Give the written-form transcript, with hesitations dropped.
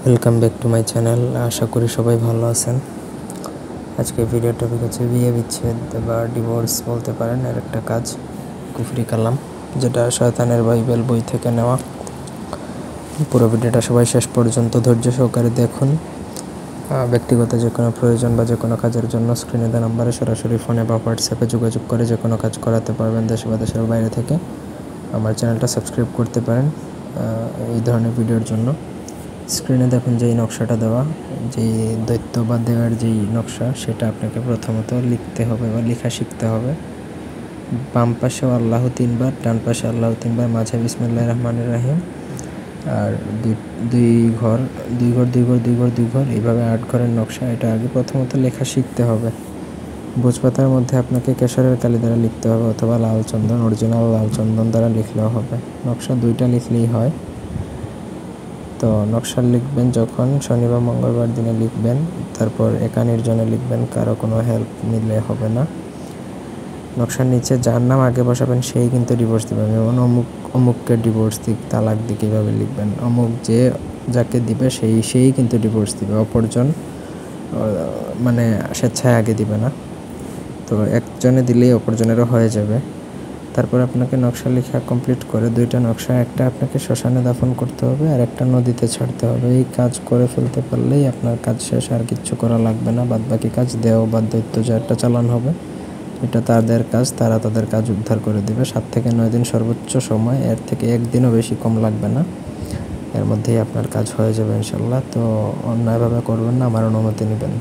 Welcome back to my channel. আশা করি সবাই ভালো আছেন। আজকে ভিডিও টপিক হচ্ছে বিয়ে বিচ্ছেদ বা ডিভোর্স বলতে পারেন, এর একটা কাজ কুফরি কালাম, যেটা শয়তানের বাইবেল বই থেকে নেওয়া। পুরো ভিডিওটা সবাই শেষ পর্যন্ত ধৈর্য সহকারে দেখুন। ব্যক্তিগত যে কোনো প্রয়োজন বা যে কোনো কাজের জন্য স্ক্রিনে দেওয়া নাম্বারে সরাসরি ফোনে বা হোয়াটসঅ্যাপে যোগাযোগ করে যে কোনো কাজ করাতে পারবেন দেশে বা দেশের বাইরে থেকে। আমার চ্যানেলটা সাবস্ক্রাইব করতে পারেন এই ধরনের ভিডিওর জন্য। স্ক্রিনে দেখুন যেই নকশাটা দেওয়া, যেই দৈত্য বা দেওয়ার যেই নকশা, সেটা আপনাকে প্রথমত লিখতে হবে বা লেখা শিখতে হবে। বাম পাশেও আল্লাহ 3 বার, ডান পাশে আল্লাহ 3 বার, মাঝে বিসমিল্লাহির রহমানির রহিম, আর দুই ঘর এইভাবে 8 ঘরের নকশা। এটা আগে প্রথমত লেখা শিখতে হবে। ভোজপাতার মধ্যে আপনাকে কেশরের কালি দ্বারা লিখতে হবে অথবা লাল চন্দন, অরিজিনাল লাল চন্দন দ্বারা লিখলেও হবে। নকশা 2টা লিখলেই হয়। তো নকশা লিখবেন যখন শনি বা মঙ্গলবার দিনে লিখবেন, তারপর একা নির্জনে লিখবেন, কারো কোনো হেল্প নিলে হবে না। নকশার নিচে যার নাম আগে বসাবেন সেই কিন্তু ডিভোর্স দেবেন। যেমন অমুককে ডিভোর্স দিক, তালাক দিক, এইভাবে লিখবেন। অমুক যাকে দিবে সেই কিন্তু ডিভোর্স দিবে, অপরজন মানে স্বেচ্ছায় আগে দিবে না। তো একজনে দিলেই অপরজনেরও হয়ে যাবে। তারপর আপনাকে নকশা লেখা কমপ্লিট করে 2টা নকশা, একটা আপনাকে শ্মশানে দাফন করতে হবে আর একটা নদীতে ছাড়তে হবে। এই কাজ করে ফেলতে পারলেই আপনার কাজ শেষ, আর কিচ্ছু করা লাগবে না। বাদবাকি কাজ দেও বা দৈত্য যারটা চালান হবে, এটা তাদের কাজ, তারা তাদের কাজ উদ্ধার করে দেবে। 7 থেকে 9 দিন সর্বোচ্চ সময়, এর থেকে একদিনও বেশি কম লাগবে না। এর মধ্যেই আপনার কাজ হয়ে যাবে ইনশাল্লাহ। তো অন্যায়ভাবে করবেন না, আমার অনুমতি নেবেন।